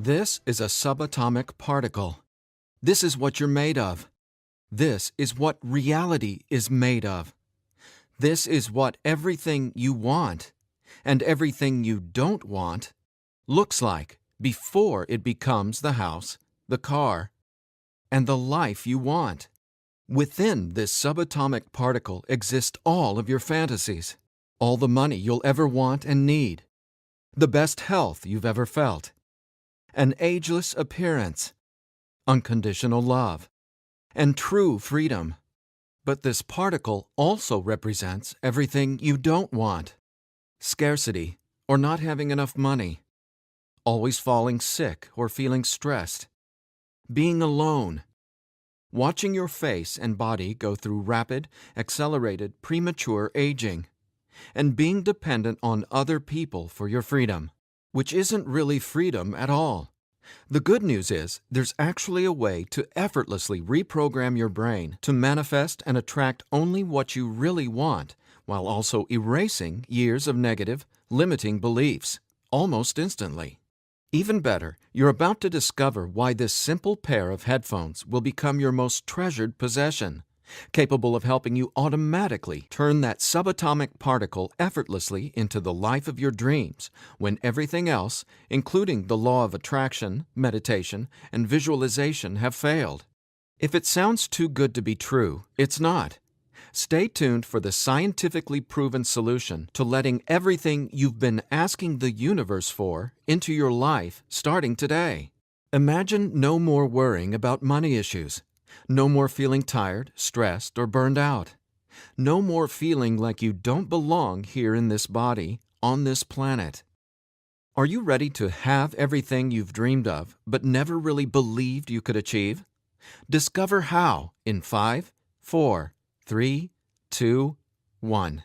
This is a subatomic particle. This is what you're made of. This is what reality is made of. This is what everything you want and everything you don't want looks like before it becomes the house, the car, and the life you want. Within this subatomic particle exist all of your fantasies, all the money you'll ever want and need, the best health you've ever felt, an ageless appearance, unconditional love, and true freedom. But this particle also represents everything you don't want: scarcity or not having enough money, always falling sick or feeling stressed, being alone, watching your face and body go through rapid, accelerated, premature aging, and being dependent on other people for your freedom, which isn't really freedom at all. The good news is there's actually a way to effortlessly reprogram your brain to manifest and attract only what you really want, while also erasing years of negative, limiting beliefs, almost instantly. Even better, you're about to discover why this simple pair of headphones will become your most treasured possession, capable of helping you automatically turn that subatomic particle effortlessly into the life of your dreams when everything else, including the law of attraction, meditation, and visualization, have failed. If it sounds too good to be true, it's not. Stay tuned for the scientifically proven solution to letting everything you've been asking the universe for into your life starting today. Imagine no more worrying about money issues. No more feeling tired, stressed, or burned out. No more feeling like you don't belong here in this body, on this planet. Are you ready to have everything you've dreamed of but never really believed you could achieve? Discover how in 5, 4, 3, 2, 1.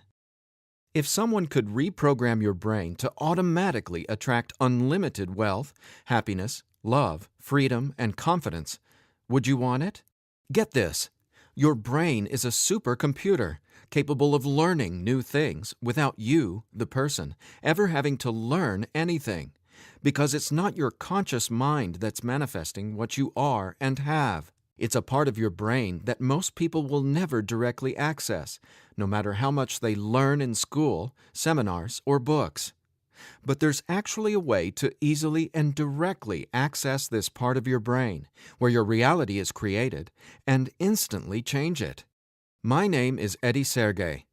If someone could reprogram your brain to automatically attract unlimited wealth, happiness, love, freedom, and confidence, would you want it? Get this. Your brain is a supercomputer capable of learning new things without you, the person, ever having to learn anything, because it's not your conscious mind that's manifesting what you are and have. It's a part of your brain that most people will never directly access, no matter how much they learn in school, seminars, or books. But there's actually a way to easily and directly access this part of your brain, where your reality is created, and instantly change it. My name is Sergey.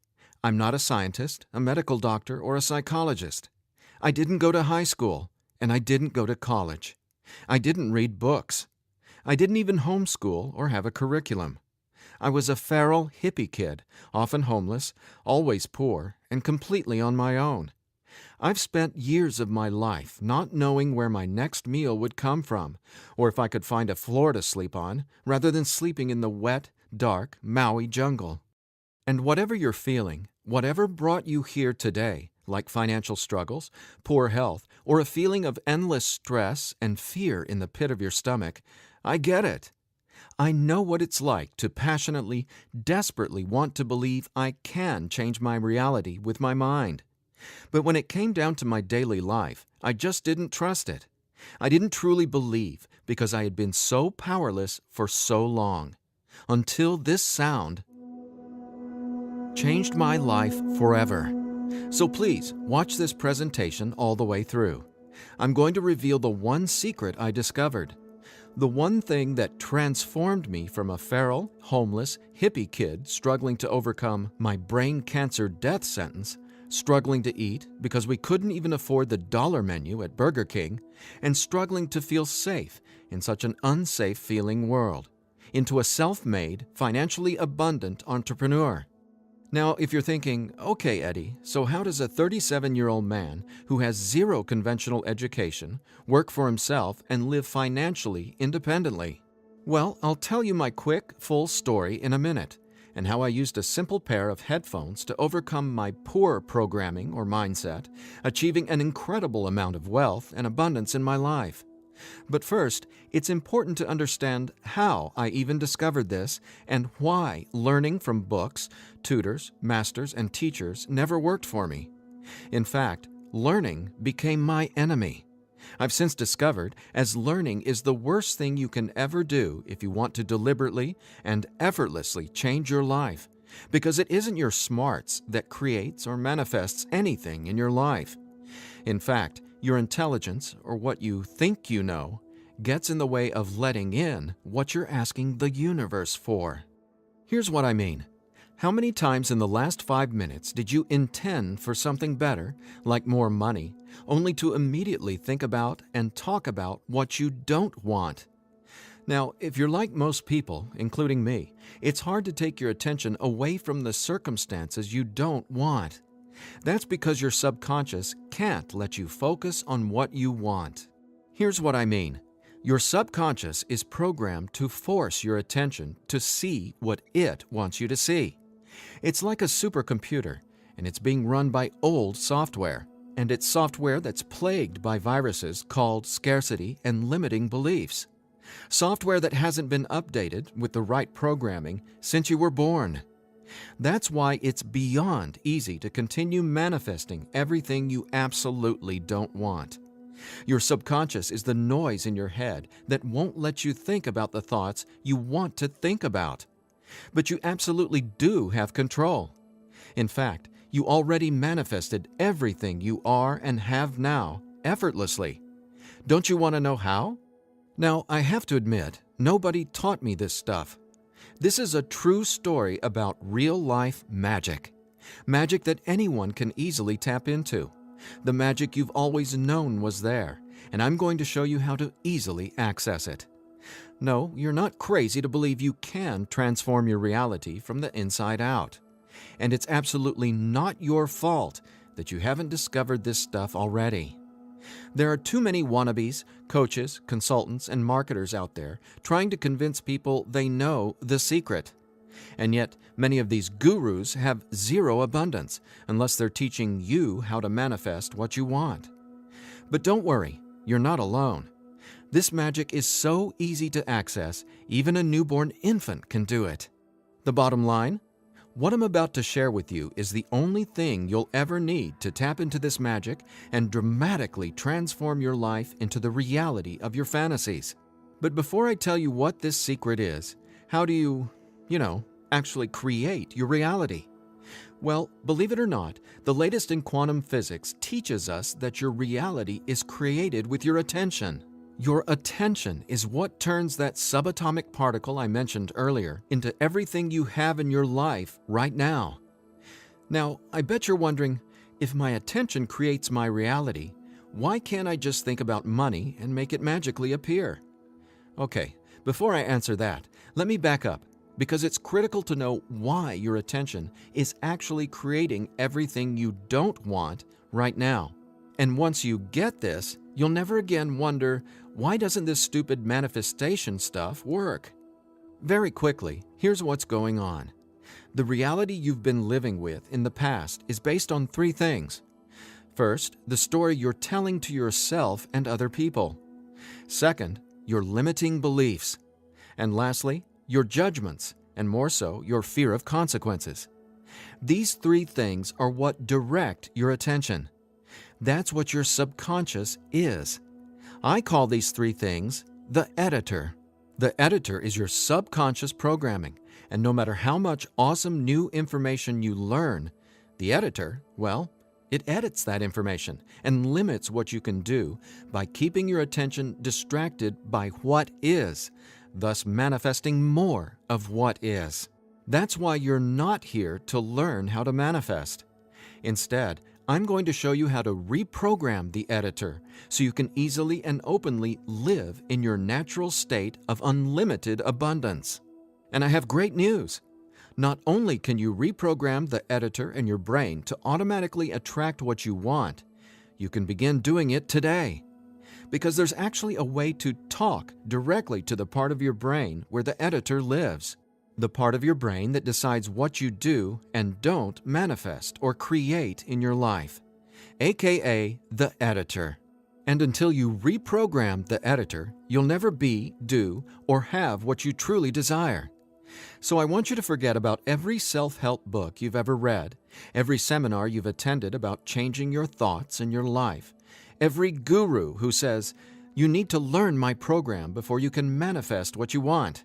I'm not a scientist, a medical doctor, or a psychologist. I didn't go to high school, and I didn't go to college. I didn't read books. I didn't even homeschool or have a curriculum. I was a feral hippie kid, often homeless, always poor, and completely on my own. I've spent years of my life not knowing where my next meal would come from, or if I could find a floor to sleep on, rather than sleeping in the wet, dark Maui jungle. And whatever you're feeling, whatever brought you here today, like financial struggles, poor health, or a feeling of endless stress and fear in the pit of your stomach, I get it. I know what it's like to passionately, desperately want to believe I can change my reality with my mind. But when it came down to my daily life, I just didn't trust it. I didn't truly believe because I had been so powerless for so long. Until this sound changed my life forever. So please, watch this presentation all the way through. I'm going to reveal the one secret I discovered. The one thing that transformed me from a feral, homeless, hippie kid struggling to overcome my brain cancer death sentence, struggling to eat because we couldn't even afford the dollar menu at Burger King, and struggling to feel safe in such an unsafe-feeling world, into a self-made, financially abundant entrepreneur. Now, if you're thinking, okay, Eddie, so how does a 37-year-old man who has zero conventional education work for himself and live financially independently? Well, I'll tell you my quick, full story in a minute, and how I used a simple pair of headphones to overcome my poor programming or mindset, achieving an incredible amount of wealth and abundance in my life. But first, it's important to understand how I even discovered this and why learning from books, tutors, masters, and teachers never worked for me. In fact, learning became my enemy. I've since discovered as learning is the worst thing you can ever do if you want to deliberately and effortlessly change your life, because it isn't your smarts that creates or manifests anything in your life. In fact, your intelligence, or what you think you know, gets in the way of letting in what you're asking the universe for. Here's what I mean. How many times in the last 5 minutes did you intend for something better, like more money, only to immediately think about and talk about what you don't want? Now, if you're like most people, including me, it's hard to take your attention away from the circumstances you don't want. That's because your subconscious can't let you focus on what you want. Here's what I mean. Your subconscious is programmed to force your attention to see what it wants you to see. It's like a supercomputer, and it's being run by old software, and it's software that's plagued by viruses called scarcity and limiting beliefs. Software that hasn't been updated with the right programming since you were born. That's why it's beyond easy to continue manifesting everything you absolutely don't want. Your subconscious is the noise in your head that won't let you think about the thoughts you want to think about. But you absolutely do have control. In fact, you already manifested everything you are and have now effortlessly. Don't you want to know how? Now, I have to admit, nobody taught me this stuff. This is a true story about real-life magic. Magic that anyone can easily tap into. The magic you've always known was there, and I'm going to show you how to easily access it. No, you're not crazy to believe you can transform your reality from the inside out. And it's absolutely not your fault that you haven't discovered this stuff already. There are too many wannabes, coaches, consultants, and marketers out there trying to convince people they know the secret. And yet, many of these gurus have zero abundance unless they're teaching you how to manifest what you want. But don't worry, you're not alone. This magic is so easy to access, even a newborn infant can do it. The bottom line? What I'm about to share with you is the only thing you'll ever need to tap into this magic and dramatically transform your life into the reality of your fantasies. But before I tell you what this secret is, how do you, actually create your reality? Well, believe it or not, the latest in quantum physics teaches us that your reality is created with your attention. Your attention is what turns that subatomic particle I mentioned earlier into everything you have in your life right now. Now, I bet you're wondering, if my attention creates my reality, why can't I just think about money and make it magically appear? Okay, before I answer that, let me back up, because it's critical to know why your attention is actually creating everything you don't want right now. And once you get this, you'll never again wonder, why doesn't this stupid manifestation stuff work? Very quickly, here's what's going on. The reality you've been living with in the past is based on 3 things. First, the story you're telling to yourself and other people. Second, your limiting beliefs. And lastly, your judgments, and more so, your fear of consequences. These 3 things are what direct your attention. That's what your subconscious is. I call these 3 things the editor. The editor is your subconscious programming, and no matter how much awesome new information you learn, the editor, well, it edits that information and limits what you can do by keeping your attention distracted by what is, thus manifesting more of what is. That's why you're not here to learn how to manifest. Instead, I'm going to show you how to reprogram the editor so you can easily and openly live in your natural state of unlimited abundance. And I have great news. Not only can you reprogram the editor in your brain to automatically attract what you want, you can begin doing it today. Because there's actually a way to talk directly to the part of your brain where the editor lives. The part of your brain that decides what you do and don't manifest or create in your life, aka the editor. And until you reprogram the editor, you'll never be, do, or have what you truly desire. So I want you to forget about every self-help book you've ever read, every seminar you've attended about changing your thoughts and your life, every guru who says, "You need to learn my program before you can manifest what you want."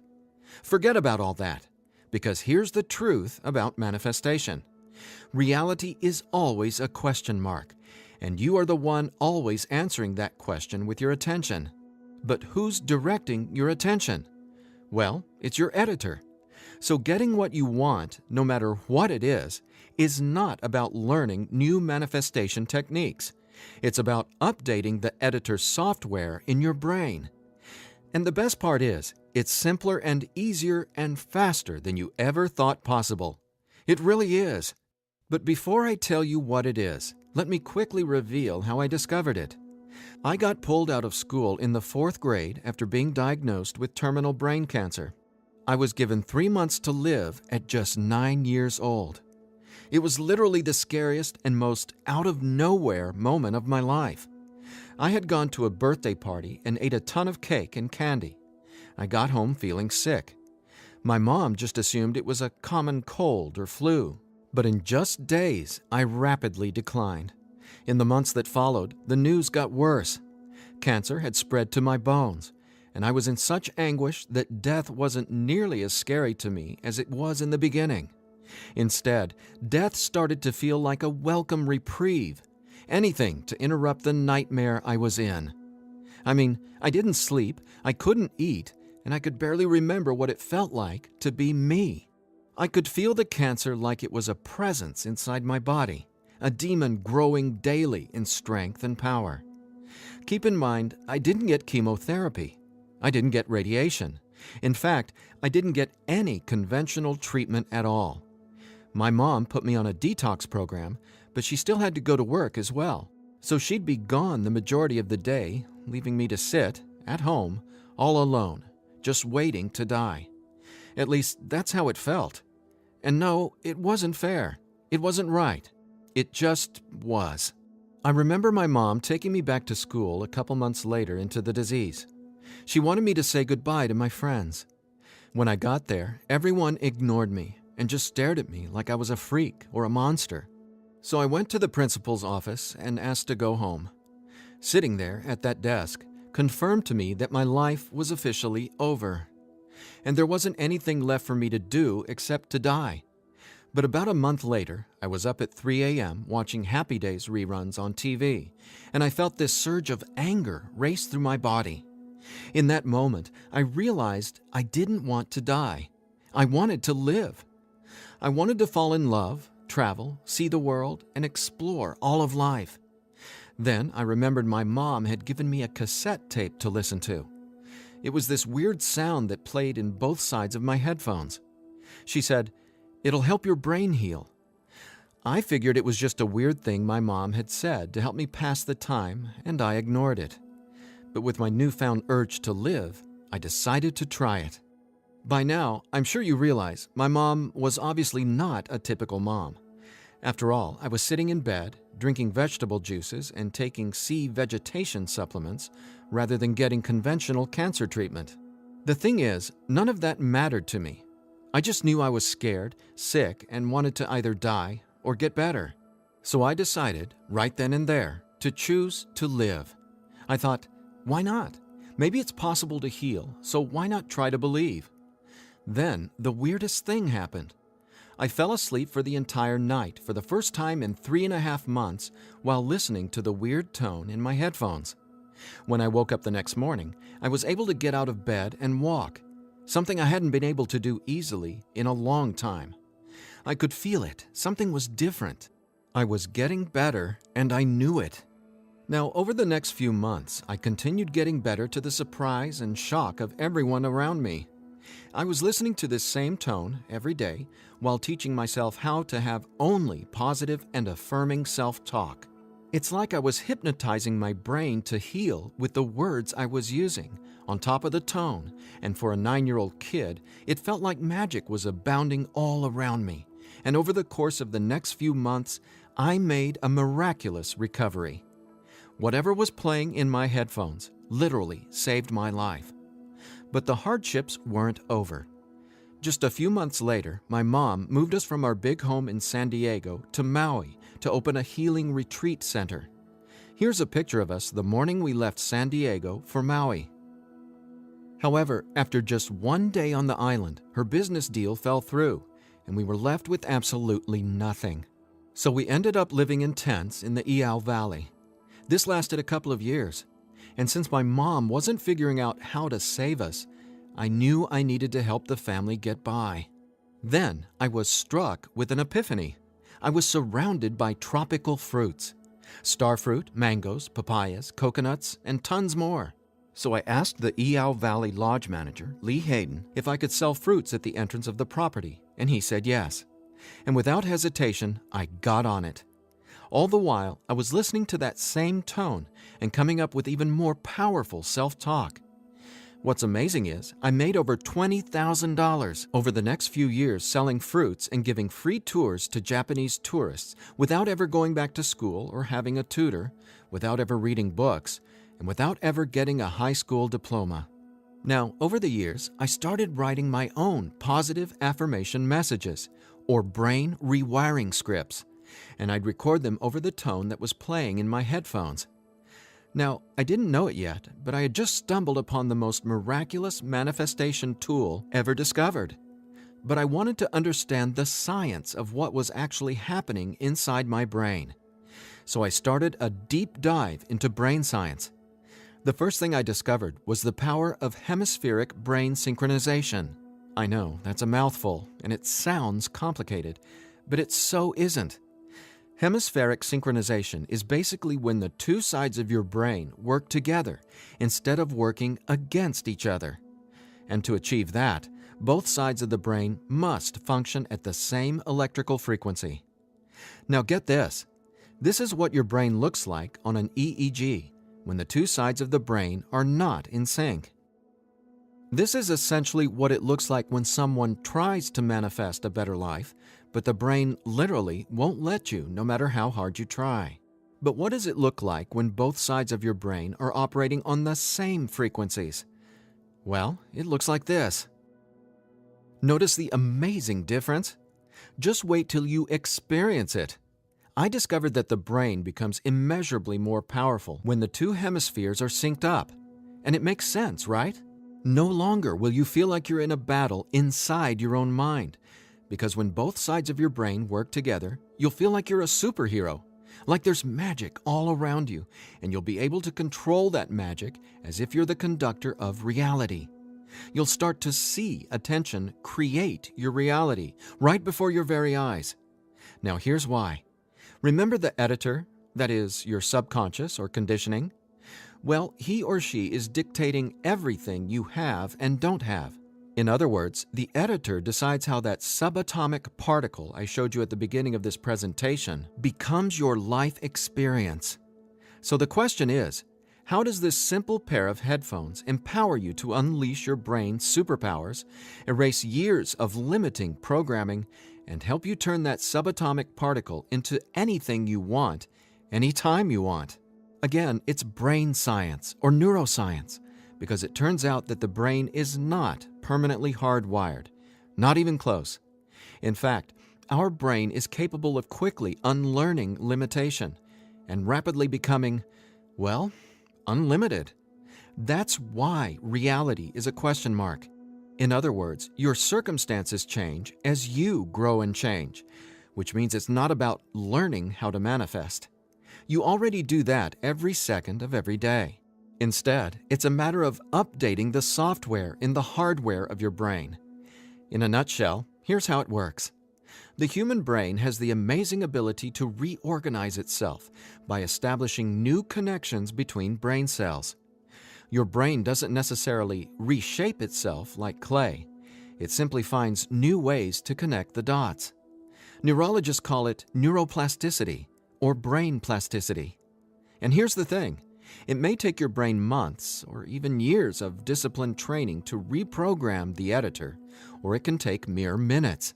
Forget about all that, because here's the truth about manifestation. Reality is always a question mark, and you are the one always answering that question with your attention. But who's directing your attention? Well, it's your editor. So getting what you want, no matter what it is not about learning new manifestation techniques. It's about updating the editor's software in your brain. And the best part is, it's simpler and easier and faster than you ever thought possible. It really is. But before I tell you what it is, let me quickly reveal how I discovered it. I got pulled out of school in the 4th grade after being diagnosed with terminal brain cancer. I was given 3 months to live at just 9 years old. It was literally the scariest and most out-of-nowhere moment of my life. I had gone to a birthday party and ate a ton of cake and candy. I got home feeling sick. My mom just assumed it was a common cold or flu. But in just days, I rapidly declined. In the months that followed, the news got worse. Cancer had spread to my bones, and I was in such anguish that death wasn't nearly as scary to me as it was in the beginning. Instead, death started to feel like a welcome reprieve, anything to interrupt the nightmare I was in. I mean, I didn't sleep, I couldn't eat, and I could barely remember what it felt like to be me. I could feel the cancer like it was a presence inside my body, a demon growing daily in strength and power. Keep in mind, I didn't get chemotherapy. I didn't get radiation. In fact, I didn't get any conventional treatment at all. My mom put me on a detox program, but she still had to go to work as well. So she'd be gone the majority of the day, leaving me to sit, at home, all alone, just waiting to die. At least, that's how it felt. And no, it wasn't fair. It wasn't right. It just was. I remember my mom taking me back to school a couple months later into the disease. She wanted me to say goodbye to my friends. When I got there, everyone ignored me and just stared at me like I was a freak or a monster. So I went to the principal's office and asked to go home. Sitting there at that desk confirmed to me that my life was officially over. And there wasn't anything left for me to do except to die. But about a month later, I was up at 3 a.m. watching Happy Days reruns on TV, and I felt this surge of anger race through my body. In that moment, I realized I didn't want to die. I wanted to live. I wanted to fall in love, travel, see the world, and explore all of life. Then I remembered my mom had given me a cassette tape to listen to. It was this weird sound that played in both sides of my headphones. She said, "It'll help your brain heal." I figured it was just a weird thing my mom had said to help me pass the time, and I ignored it. But with my newfound urge to live, I decided to try it. By now, I'm sure you realize my mom was obviously not a typical mom. After all, I was sitting in bed, drinking vegetable juices and taking sea vegetation supplements rather than getting conventional cancer treatment. The thing is, none of that mattered to me. I just knew I was scared, sick, and wanted to either die or get better. So I decided, right then and there, to choose to live. I thought, why not? Maybe it's possible to heal, so why not try to believe? Then, the weirdest thing happened. I fell asleep for the entire night for the first time in 3.5 months while listening to the weird tone in my headphones. When I woke up the next morning, I was able to get out of bed and walk, something I hadn't been able to do easily in a long time. I could feel it. Something was different. I was getting better, and I knew it. Now, over the next few months, I continued getting better to the surprise and shock of everyone around me. I was listening to this same tone every day while teaching myself how to have only positive and affirming self-talk. It's like I was hypnotizing my brain to heal with the words I was using, on top of the tone, and for a 9-year-old kid, it felt like magic was abounding all around me. And over the course of the next few months, I made a miraculous recovery. Whatever was playing in my headphones literally saved my life. But the hardships weren't over. Just a few months later, my mom moved us from our big home in San Diego to Maui to open a healing retreat center. Here's a picture of us the morning we left San Diego for Maui. However, after just one day on the island, her business deal fell through, and we were left with absolutely nothing. So we ended up living in tents in the Iao Valley. This lasted a couple of years, and since my mom wasn't figuring out how to save us, I knew I needed to help the family get by. Then I was struck with an epiphany. I was surrounded by tropical fruits: starfruit, mangoes, papayas, coconuts, and tons more. So I asked the Iao Valley Lodge manager, Lee Hayden, if I could sell fruits at the entrance of the property, and he said yes. And without hesitation, I got on it. All the while, I was listening to that same tone and coming up with even more powerful self-talk. What's amazing is I made over $20,000 over the next few years selling fruits and giving free tours to Japanese tourists without ever going back to school or having a tutor, without ever reading books, and without ever getting a high school diploma. Now, over the years, I started writing my own positive affirmation messages, or brain rewiring scripts, and I'd record them over the tone that was playing in my headphones. Now, I didn't know it yet, but I had just stumbled upon the most miraculous manifestation tool ever discovered. But I wanted to understand the science of what was actually happening inside my brain. So I started a deep dive into brain science. The first thing I discovered was the power of hemispheric brain synchronization. I know, that's a mouthful, and it sounds complicated, but it so isn't. Hemispheric synchronization is basically when the two sides of your brain work together instead of working against each other. And to achieve that, both sides of the brain must function at the same electrical frequency. Now get this. This is what your brain looks like on an EEG when the two sides of the brain are not in sync. This is essentially what it looks like when someone tries to manifest a better life, but the brain literally won't let you no matter how hard you try. But what does it look like when both sides of your brain are operating on the same frequencies? Well, it looks like this. Notice the amazing difference? Just wait till you experience it. I discovered that the brain becomes immeasurably more powerful when the two hemispheres are synced up. And it makes sense, right? No longer will you feel like you're in a battle inside your own mind, because when both sides of your brain work together, you'll feel like you're a superhero, like there's magic all around you, and you'll be able to control that magic as if you're the conductor of reality. You'll start to see attention create your reality right before your very eyes. Now here's why. Remember the editor, that is, your subconscious or conditioning? Well, he or she is dictating everything you have and don't have. In other words, the editor decides how that subatomic particle I showed you at the beginning of this presentation becomes your life experience. So the question is, how does this simple pair of headphones empower you to unleash your brain's superpowers, erase years of limiting programming, and help you turn that subatomic particle into anything you want, anytime you want? Again, it's brain science or neuroscience, because it turns out that the brain is not permanently hardwired, not even close. In fact, our brain is capable of quickly unlearning limitation and rapidly becoming, well, unlimited. That's why reality is a question mark. In other words, your circumstances change as you grow and change, which means it's not about learning how to manifest. You already do that every second of every day. Instead, it's a matter of updating the software in the hardware of your brain. In a nutshell, here's how it works. The human brain has the amazing ability to reorganize itself by establishing new connections between brain cells. Your brain doesn't necessarily reshape itself like clay. It simply finds new ways to connect the dots. Neurologists call it neuroplasticity or brain plasticity. And here's the thing. It may take your brain months or even years of disciplined training to reprogram the editor, or it can take mere minutes.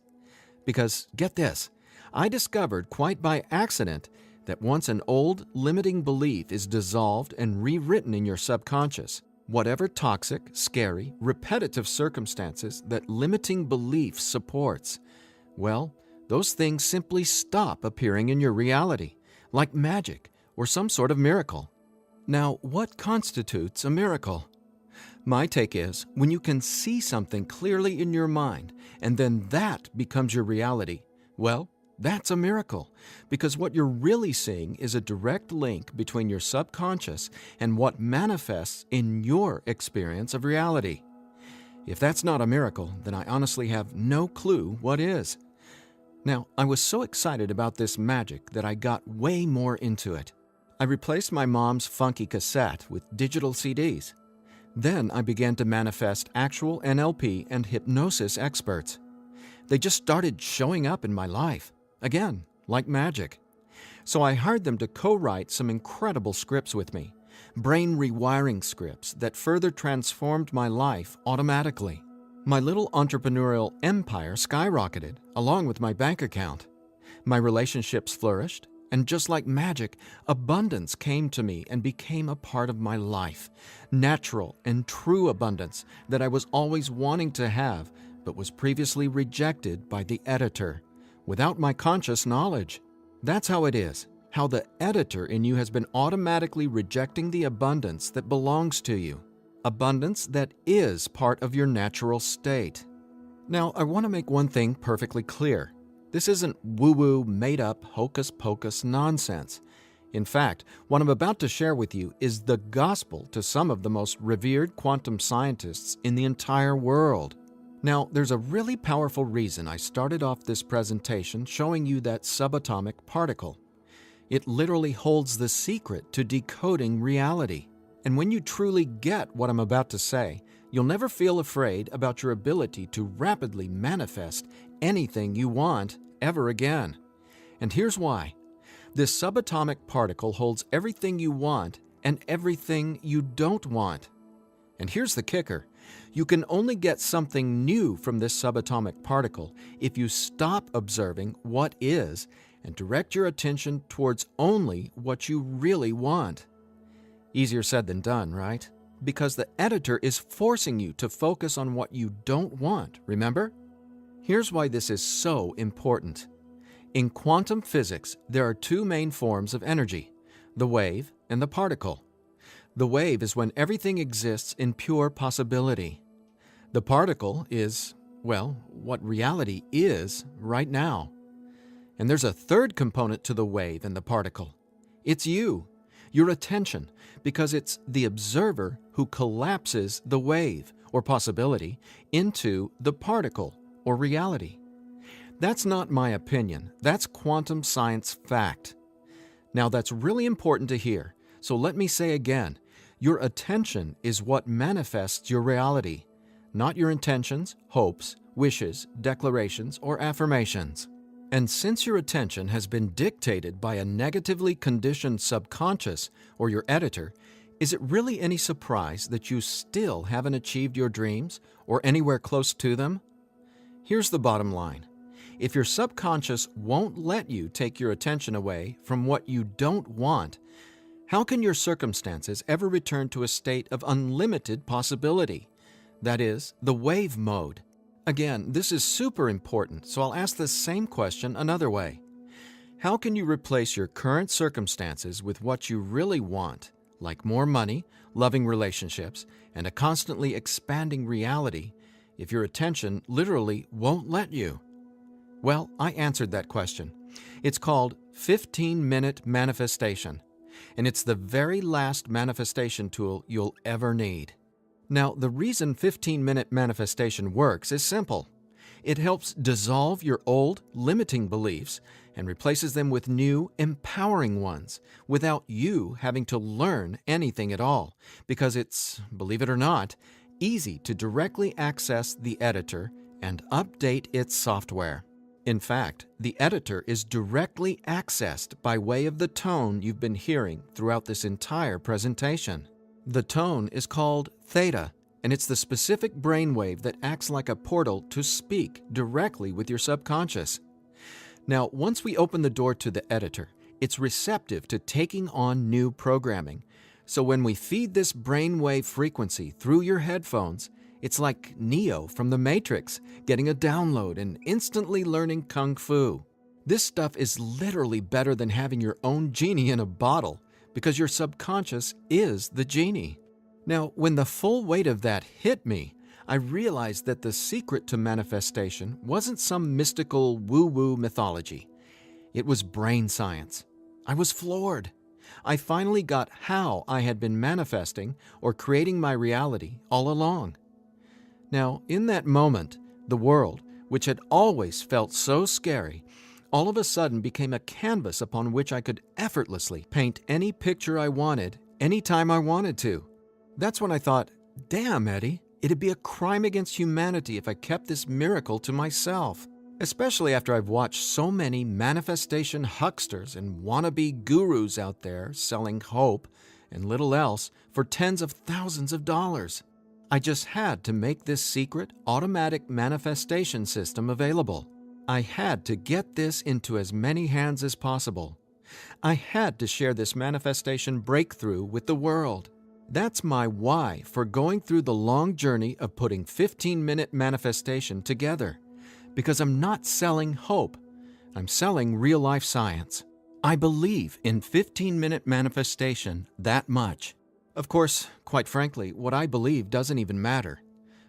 Because, get this, I discovered quite by accident that once an old, limiting belief is dissolved and rewritten in your subconscious, whatever toxic, scary, repetitive circumstances that limiting belief supports, well, those things simply stop appearing in your reality, like magic, or some sort of miracle. Now, what constitutes a miracle? My take is when you can see something clearly in your mind and then that becomes your reality, well, that's a miracle, because what you're really seeing is a direct link between your subconscious and what manifests in your experience of reality. If that's not a miracle, then I honestly have no clue what is. Now, I was so excited about this magic that I got way more into it. I replaced my mom's funky cassette with digital CDs. Then I began to manifest actual NLP and hypnosis experts. They just started showing up in my life, again, like magic. So I hired them to co-write some incredible scripts with me, brain rewiring scripts that further transformed my life automatically. My little entrepreneurial empire skyrocketed, along with my bank account. My relationships flourished, and just like magic, abundance came to me and became a part of my life. Natural and true abundance that I was always wanting to have, but was previously rejected by the editor, without my conscious knowledge. That's how it is, how the editor in you has been automatically rejecting the abundance that belongs to you. Abundance that is part of your natural state. Now, I want to make one thing perfectly clear. This isn't woo-woo, made-up, hocus-pocus nonsense. In fact, what I'm about to share with you is the gospel to some of the most revered quantum scientists in the entire world. Now, there's a really powerful reason I started off this presentation showing you that subatomic particle. It literally holds the secret to decoding reality. And when you truly get what I'm about to say, you'll never feel afraid about your ability to rapidly manifest anything you want ever again. And here's why. This subatomic particle holds everything you want and everything you don't want. And here's the kicker. You can only get something new from this subatomic particle if you stop observing what is and direct your attention towards only what you really want. Easier said than done, right? Because the editor is forcing you to focus on what you don't want, remember? Here's why this is so important. In quantum physics, there are two main forms of energy, the wave and the particle. The wave is when everything exists in pure possibility. The particle is, well, what reality is right now. And there's a third component to the wave and the particle. It's you, your attention, because it's the observer who collapses the wave, or possibility, into the particle, or reality. That's not my opinion. That's quantum science fact. Now, that's really important to hear, so let me say again, your attention is what manifests your reality, not your intentions, hopes, wishes, declarations, or affirmations. And since your attention has been dictated by a negatively conditioned subconscious or your editor, is it really any surprise that you still haven't achieved your dreams or anywhere close to them? Here's the bottom line. If your subconscious won't let you take your attention away from what you don't want, how can your circumstances ever return to a state of unlimited possibility? That is, the wave mode. Again, this is super important, so I'll ask the same question another way. How can you replace your current circumstances with what you really want, like more money, loving relationships, and a constantly expanding reality, if your attention literally won't let you? Well, I answered that question. It's called 15-minute manifestation, and it's the very last manifestation tool you'll ever need. Now, the reason 15-minute manifestation works is simple. It helps dissolve your old, limiting beliefs and replaces them with new, empowering ones without you having to learn anything at all, because it's, believe it or not, easy to directly access the editor and update its software. In fact, the editor is directly accessed by way of the tone you've been hearing throughout this entire presentation. The tone is called theta, and it's the specific brainwave that acts like a portal to speak directly with your subconscious. Now, once we open the door to the editor, it's receptive to taking on new programming. So when we feed this brainwave frequency through your headphones, it's like Neo from the Matrix getting a download and instantly learning Kung Fu. This stuff is literally better than having your own genie in a bottle, because your subconscious is the genie. Now, when the full weight of that hit me, I realized that the secret to manifestation wasn't some mystical woo-woo mythology. It was brain science. I was floored. I finally got how I had been manifesting or creating my reality all along. Now, in that moment, the world, which had always felt so scary, all of a sudden became a canvas upon which I could effortlessly paint any picture I wanted, anytime I wanted to. That's when I thought, damn, Eddie, it'd be a crime against humanity if I kept this miracle to myself. Especially after I've watched so many manifestation hucksters and wannabe gurus out there selling hope and little else for tens of thousands of dollars. I just had to make this secret, automatic manifestation system available. I had to get this into as many hands as possible. I had to share this manifestation breakthrough with the world. That's my why for going through the long journey of putting 15-minute manifestation together. Because I'm not selling hope. I'm selling real-life science. I believe in 15-minute manifestation that much. Of course, quite frankly, what I believe doesn't even matter.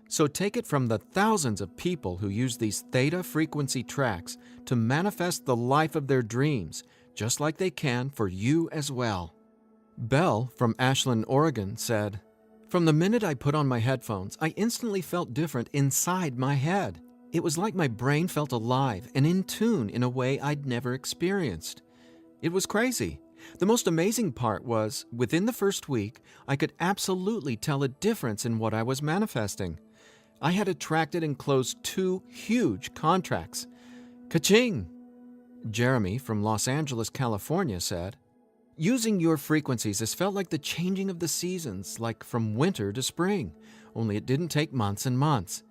So take it from the thousands of people who use these theta frequency tracks to manifest the life of their dreams, just like they can for you as well. Belle from Ashland, Oregon said, "From the minute I put on my headphones, I instantly felt different inside my head. It was like my brain felt alive and in tune in a way I'd never experienced. It was crazy. The most amazing part was, within the first week, I could absolutely tell a difference in what I was manifesting. I had attracted and closed 2 huge contracts. Ka-ching!" Jeremy from Los Angeles, California said, "Using your frequencies has felt like the changing of the seasons, like from winter to spring, only it didn't take months and months.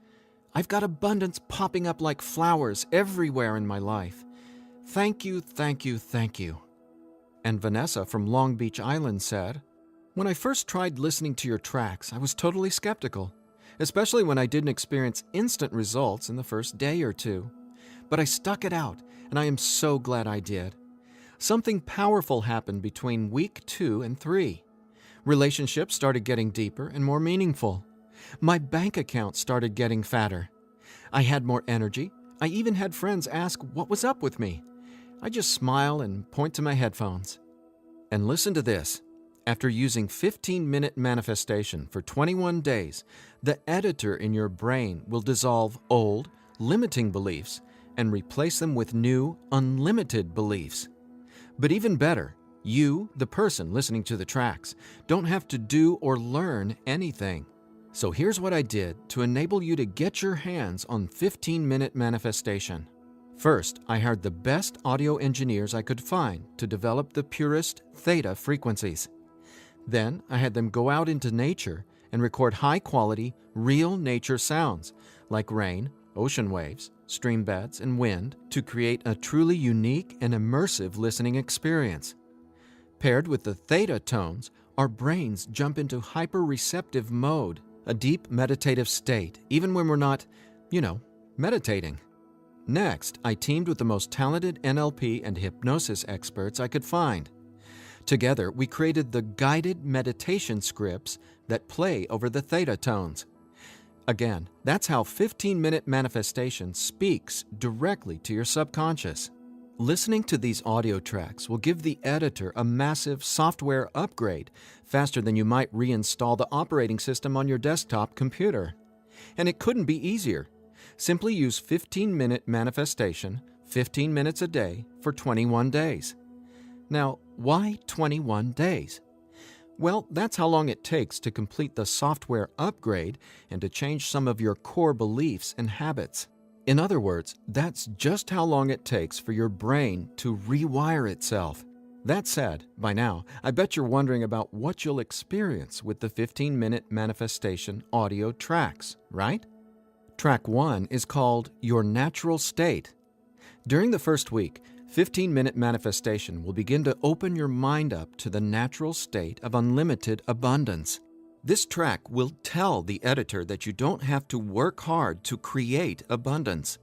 I've got abundance popping up like flowers everywhere in my life. Thank you, thank you, thank you." And Vanessa from Long Beach Island said, "When I first tried listening to your tracks, I was totally skeptical, especially when I didn't experience instant results in the first day or two. But I stuck it out, and I am so glad I did. Something powerful happened between week 2 and 3. Relationships started getting deeper and more meaningful. My bank account started getting fatter. I had more energy. I even had friends ask what was up with me. I just smile and point to my headphones. And listen to this. After using 15-minute manifestation for 21 days, the editor in your brain will dissolve old, limiting beliefs and replace them with new, unlimited beliefs. But even better, you, the person listening to the tracks, don't have to do or learn anything. So here's what I did to enable you to get your hands on 15-minute manifestation. First, I hired the best audio engineers I could find to develop the purest theta frequencies. Then, I had them go out into nature and record high-quality, real nature sounds like rain, ocean waves, stream beds, and wind to create a truly unique and immersive listening experience. Paired with the theta tones, our brains jump into hyper-receptive mode, a deep meditative state, even when we're not, meditating. Next, I teamed with the most talented NLP and hypnosis experts I could find. Together, we created the guided meditation scripts that play over the theta tones. Again, that's how 15-minute manifestation speaks directly to your subconscious. Listening to these audio tracks will give the editor a massive software upgrade faster than you might reinstall the operating system on your desktop computer. And it couldn't be easier. Simply use 15-minute manifestation, 15 minutes a day for 21 days. Now, why 21 days? Well, that's how long it takes to complete the software upgrade and to change some of your core beliefs and habits. In other words, that's just how long it takes for your brain to rewire itself. That said, by now, I bet you're wondering about what you'll experience with the 15-minute manifestation audio tracks, right? Track 1 is called Your Natural State. During the first week, 15-minute manifestation will begin to open your mind up to the natural state of unlimited abundance. This track will tell the editor that you don't have to work hard to create abundance.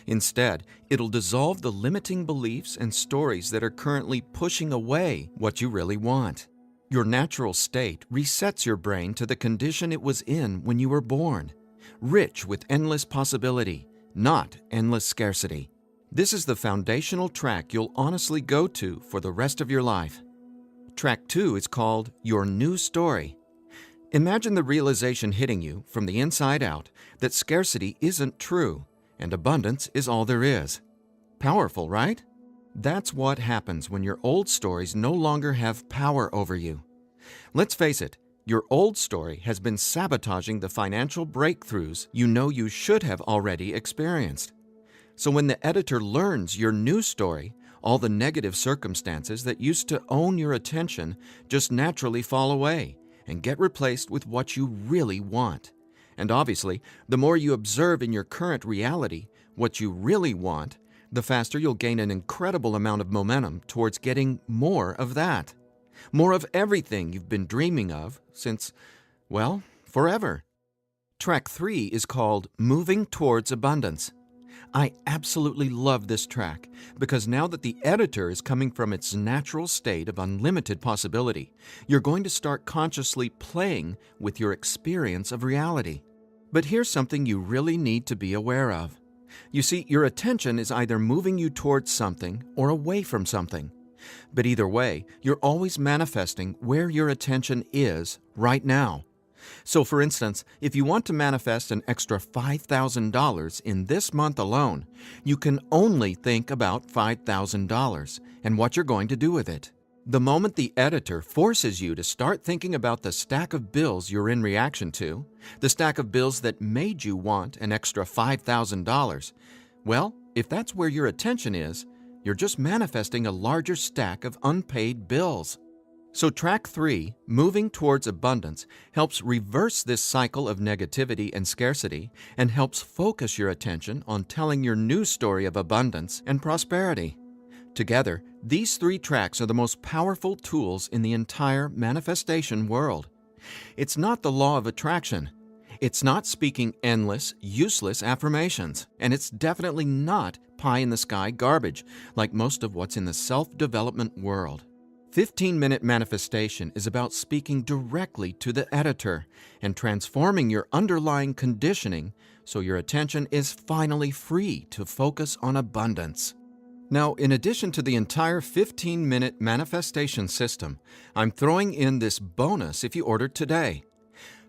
Instead, it'll dissolve the limiting beliefs and stories that are currently pushing away what you really want. Your natural state resets your brain to the condition it was in when you were born, rich with endless possibility, not endless scarcity. This is the foundational track you'll honestly go to for the rest of your life. Track 2 is called Your New Story. Imagine the realization hitting you from the inside out that scarcity isn't true and abundance is all there is. Powerful, right? That's what happens when your old stories no longer have power over you. Let's face it, your old story has been sabotaging the financial breakthroughs you know you should have already experienced. So when the editor learns your new story, all the negative circumstances that used to own your attention just naturally fall away and get replaced with what you really want. And obviously, the more you observe in your current reality what you really want, the faster you'll gain an incredible amount of momentum towards getting more of that. More of everything you've been dreaming of since, well, forever. Track 3 is called Moving Towards Abundance. I absolutely love this track because now that the editor is coming from its natural state of unlimited possibility, you're going to start consciously playing with your experience of reality. But here's something you really need to be aware of. You see, your attention is either moving you towards something or away from something. But either way, you're always manifesting where your attention is right now. So for instance, if you want to manifest an extra $5,000 in this month alone, you can only think about $5,000 and what you're going to do with it. The moment the editor forces you to start thinking about the stack of bills you're in reaction to, the stack of bills that made you want an extra $5,000, well, if that's where your attention is, you're just manifesting a larger stack of unpaid bills. So track 3, Moving Towards Abundance, helps reverse this cycle of negativity and scarcity and helps focus your attention on telling your new story of abundance and prosperity. Together, these 3 tracks are the most powerful tools in the entire manifestation world. It's not the law of attraction. It's not speaking endless, useless affirmations. And it's definitely not pie-in-the-sky garbage like most of what's in the self-development world. 15-minute manifestation is about speaking directly to the editor and transforming your underlying conditioning so your attention is finally free to focus on abundance. Now, in addition to the entire 15-minute manifestation system, I'm throwing in this bonus if you order today.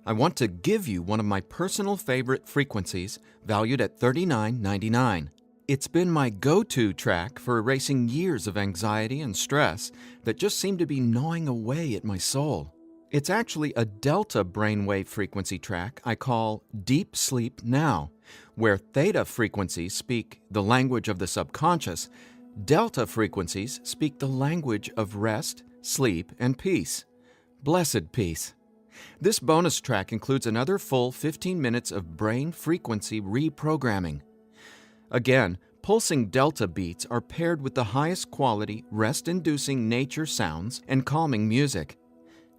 I want to give you one of my personal favorite frequencies valued at $39.99. It's been my go-to track for erasing years of anxiety and stress that just seem to be gnawing away at my soul. It's actually a delta brainwave frequency track I call Deep Sleep Now, where theta frequencies speak the language of the subconscious, delta frequencies speak the language of rest, sleep, and peace. Blessed peace. This bonus track includes another full 15 minutes of brain frequency reprogramming. Again, pulsing delta beats are paired with the highest quality, rest-inducing nature sounds and calming music.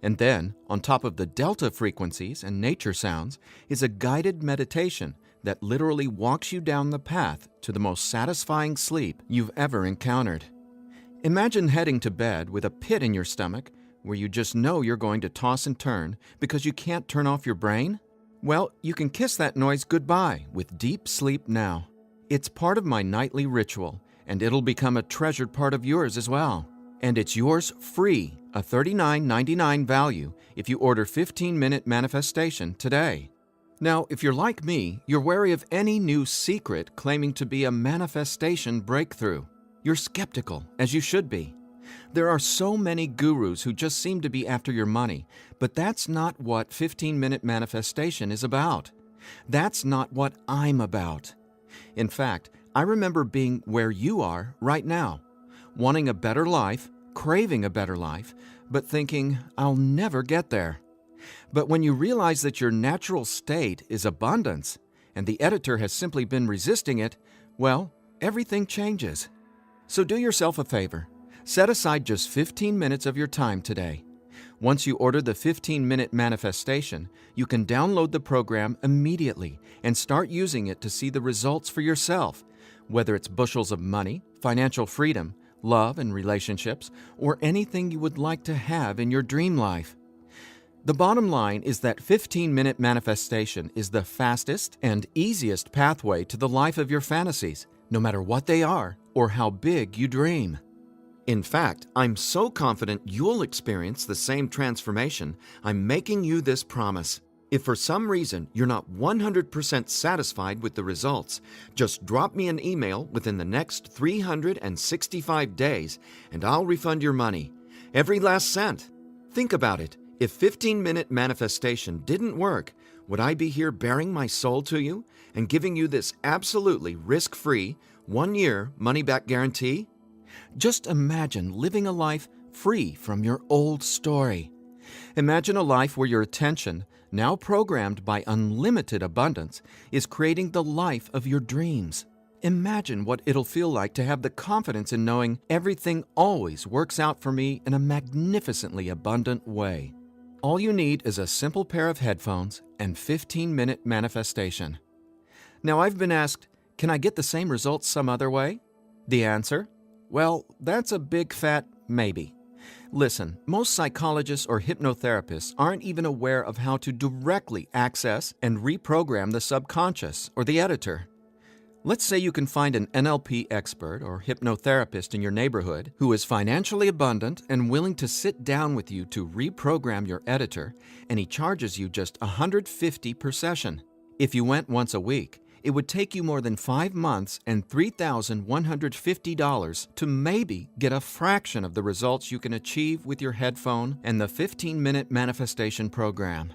And then, on top of the delta frequencies and nature sounds, is a guided meditation that literally walks you down the path to the most satisfying sleep you've ever encountered. Imagine heading to bed with a pit in your stomach where you just know you're going to toss and turn because you can't turn off your brain? Well, you can kiss that noise goodbye with Deep Sleep Now. It's part of my nightly ritual, and it'll become a treasured part of yours as well. And it's yours free, a $39.99 value, if you order 15-minute manifestation today. Now, if you're like me, you're wary of any new secret claiming to be a manifestation breakthrough. You're skeptical, as you should be. There are so many gurus who just seem to be after your money, but that's not what 15-minute manifestation is about. That's not what I'm about. In fact, I remember being where you are right now, wanting a better life, craving a better life, but thinking, I'll never get there. But when you realize that your natural state is abundance, and the editor has simply been resisting it, well, everything changes. So do yourself a favor. Set aside just 15 minutes of your time today. Once you order the 15-minute manifestation, you can download the program immediately and start using it to see the results for yourself, whether it's bushels of money, financial freedom, love and relationships, or anything you would like to have in your dream life. The bottom line is that 15-minute manifestation is the fastest and easiest pathway to the life of your fantasies, no matter what they are or how big you dream. In fact, I'm so confident you'll experience the same transformation, I'm making you this promise. If for some reason you're not 100% satisfied with the results, just drop me an email within the next 365 days and I'll refund your money. Every last cent. Think about it. If 15-minute manifestation didn't work, would I be here bearing my soul to you and giving you this absolutely risk-free, 1-year money-back guarantee? Just imagine living a life free from your old story. Imagine a life where your attention, now programmed by unlimited abundance, is creating the life of your dreams. Imagine what it'll feel like to have the confidence in knowing everything always works out for me in a magnificently abundant way. All you need is a simple pair of headphones and 15-minute manifestation. Now, I've been asked, can I get the same results some other way? The answer? Well, that's a big fat maybe. Listen, most psychologists or hypnotherapists aren't even aware of how to directly access and reprogram the subconscious or the editor. Let's say you can find an NLP expert or hypnotherapist in your neighborhood who is financially abundant and willing to sit down with you to reprogram your editor, and he charges you just $150 per session. If you went once a week, it would take you more than 5 months and $3,150 to maybe get a fraction of the results you can achieve with your headphone and the 15-minute manifestation program.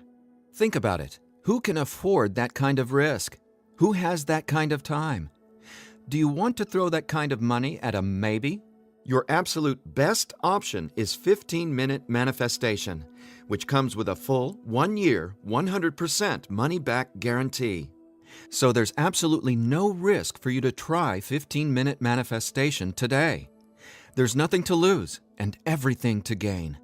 Think about it. Who can afford that kind of risk? Who has that kind of time? Do you want to throw that kind of money at a maybe? Your absolute best option is 15-minute manifestation, which comes with a full 1-year, 100% money-back guarantee. So there's absolutely no risk for you to try 15-minute manifestation today. There's nothing to lose and everything to gain.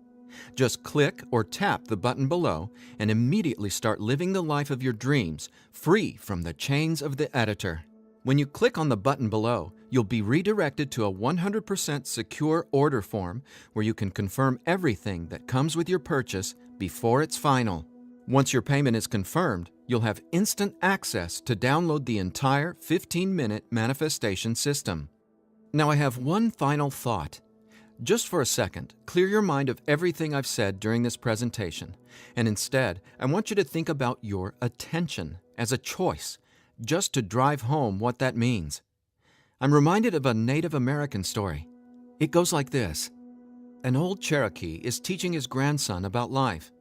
Just click or tap the button below and immediately start living the life of your dreams, free from the chains of the editor. When you click on the button below, you'll be redirected to a 100% secure order form where you can confirm everything that comes with your purchase before it's final. Once your payment is confirmed, you'll have instant access to download the entire 15-minute manifestation system. Now I have one final thought. Just for a second, clear your mind of everything I've said during this presentation, and instead, I want you to think about your attention as a choice, just to drive home what that means. I'm reminded of a Native American story. It goes like this. An old Cherokee is teaching his grandson about life.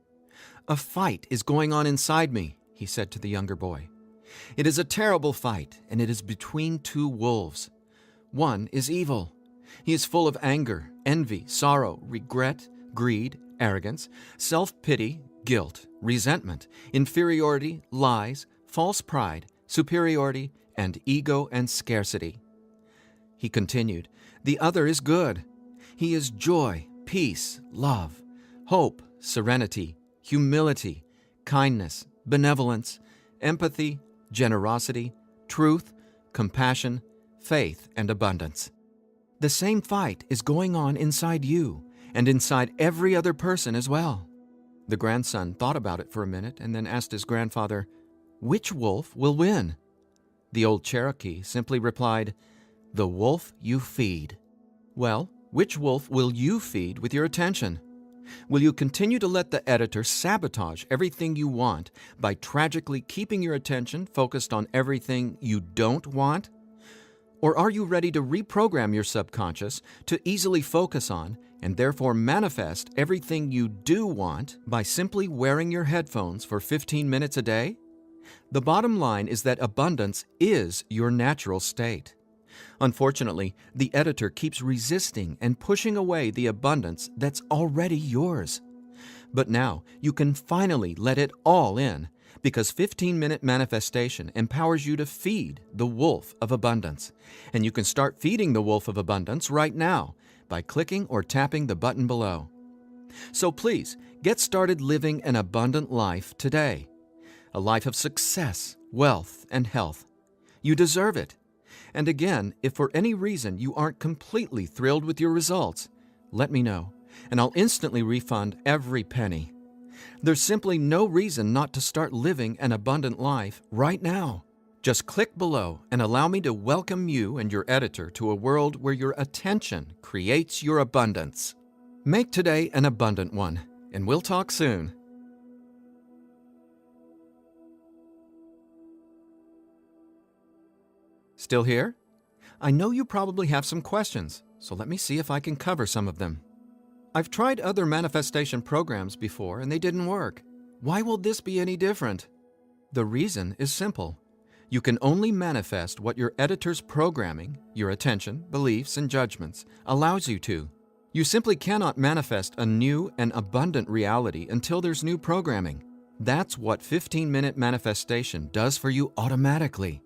"A fight is going on inside me," he said to the younger boy. "It is a terrible fight, and it is between two wolves. One is evil. He is full of anger, envy, sorrow, regret, greed, arrogance, self-pity, guilt, resentment, inferiority, lies, false pride, superiority, and ego and scarcity." He continued, "The other is good. He is joy, peace, love, hope, serenity, humility, kindness, benevolence, empathy, generosity, truth, compassion, faith, and abundance. The same fight is going on inside you and inside every other person as well." The grandson thought about it for a minute and then asked his grandfather, "Which wolf will win?" The old Cherokee simply replied, "The wolf you feed." Well, which wolf will you feed with your attention? Will you continue to let the editor sabotage everything you want by tragically keeping your attention focused on everything you don't want? Or are you ready to reprogram your subconscious to easily focus on and therefore manifest everything you do want by simply wearing your headphones for 15 minutes a day? The bottom line is that abundance is your natural state. Unfortunately, the editor keeps resisting and pushing away the abundance that's already yours. But now you can finally let it all in, because 15-minute manifestation empowers you to feed the wolf of abundance. And you can start feeding the wolf of abundance right now by clicking or tapping the button below. So please, get started living an abundant life today. A life of success, wealth, and health. You deserve it. And again, if for any reason you aren't completely thrilled with your results, let me know, and I'll instantly refund every penny. There's simply no reason not to start living an abundant life right now. Just click below and allow me to welcome you and your editor to a world where your attention creates your abundance. Make today an abundant one, and we'll talk soon. Still here? I know you probably have some questions, so let me see if I can cover some of them. I've tried other manifestation programs before and they didn't work. Why will this be any different? The reason is simple. You can only manifest what your editor's programming, your attention, beliefs, and judgments, allows you to. You simply cannot manifest a new and abundant reality until there's new programming. That's what 15-minute manifestation does for you automatically.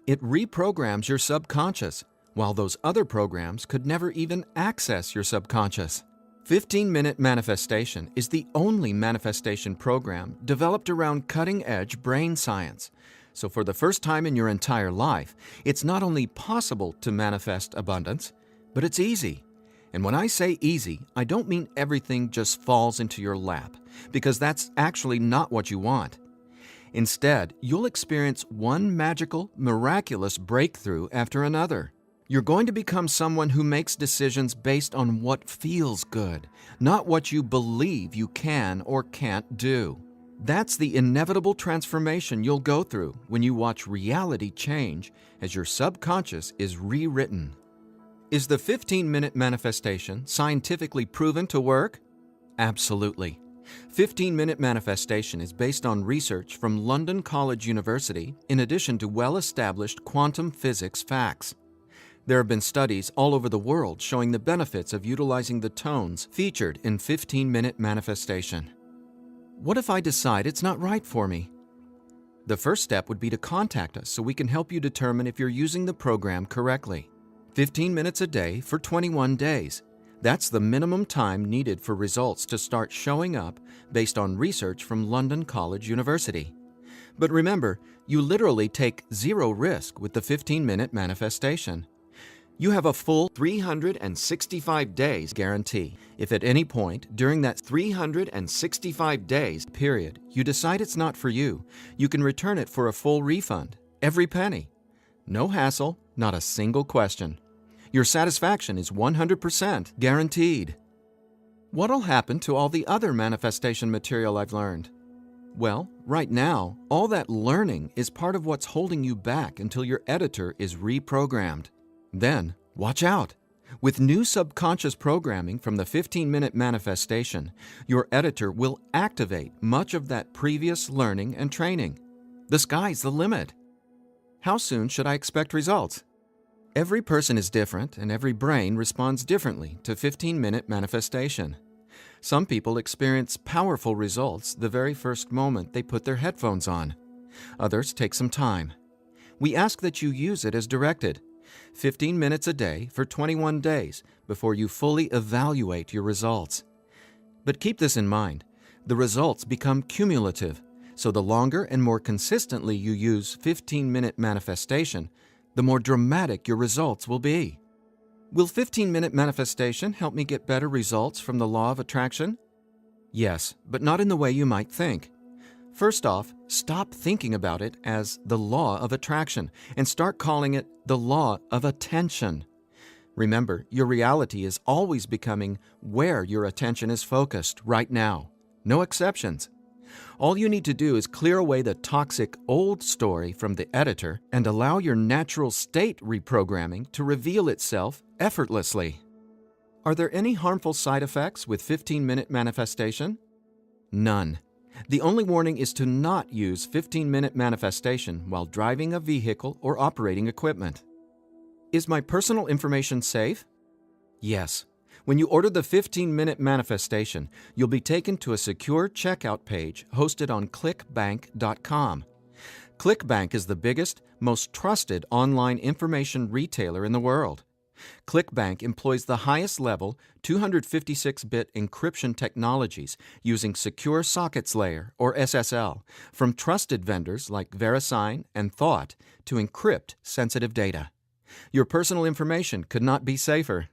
It reprograms your subconscious, while those other programs could never even access your subconscious. 15-minute manifestation is the only manifestation program developed around cutting-edge brain science. So for the first time in your entire life, it's not only possible to manifest abundance, but it's easy. And when I say easy, I don't mean everything just falls into your lap, because that's actually not what you want. Instead, you'll experience one magical, miraculous breakthrough after another. You're going to become someone who makes decisions based on what feels good, not what you believe you can or can't do. That's the inevitable transformation you'll go through when you watch reality change as your subconscious is rewritten. Is the 15-minute manifestation scientifically proven to work? Absolutely. 15-minute manifestation is based on research from London College University in addition to well-established quantum physics facts. There have been studies all over the world showing the benefits of utilizing the tones featured in 15-minute manifestation. What if I decide it's not right for me? The first step would be to contact us so we can help you determine if you're using the program correctly. 15 minutes a day for 21 days. That's the minimum time needed for results to start showing up based on research from London College University. But remember, you literally take zero risk with the 15-minute manifestation. You have a full 365 days guarantee. If at any point during that 365 days period you decide it's not for you, you can return it for a full refund, every penny. No hassle, not a single question. Your satisfaction is 100% guaranteed. What'll happen to all the other manifestation material I've learned? Well, right now, all that learning is part of what's holding you back until your editor is reprogrammed. Then, watch out! With new subconscious programming from the 15-minute manifestation, your editor will activate much of that previous learning and training. The sky's the limit. How soon should I expect results? Every person is different, and every brain responds differently to 15-minute manifestation. Some people experience powerful results the very first moment they put their headphones on. Others take some time. We ask that you use it as directed. 15 minutes a day for 21 days before you fully evaluate your results. But keep this in mind, the results become cumulative, so the longer and more consistently you use 15-minute manifestation, the more dramatic your results will be. Will 15-minute manifestation help me get better results from the law of attraction? Yes, but not in the way you might think. First off, stop thinking about it as the law of attraction and start calling it the law of attention. Remember, your reality is always becoming where your attention is focused right now. No exceptions. All you need to do is clear away the toxic old story from the editor and allow your natural state reprogramming to reveal itself effortlessly. Are there any harmful side effects with 15-minute manifestation? None. The only warning is to not use 15-minute manifestation while driving a vehicle or operating equipment. Is my personal information safe? Yes. When you order the 15-minute manifestation, you'll be taken to a secure checkout page hosted on clickbank.com. ClickBank is the biggest, most trusted online information retailer in the world. ClickBank employs the highest level 256-bit encryption technologies using Secure Sockets Layer, or SSL, from trusted vendors like VeriSign and Thought to encrypt sensitive data. Your personal information could not be safer.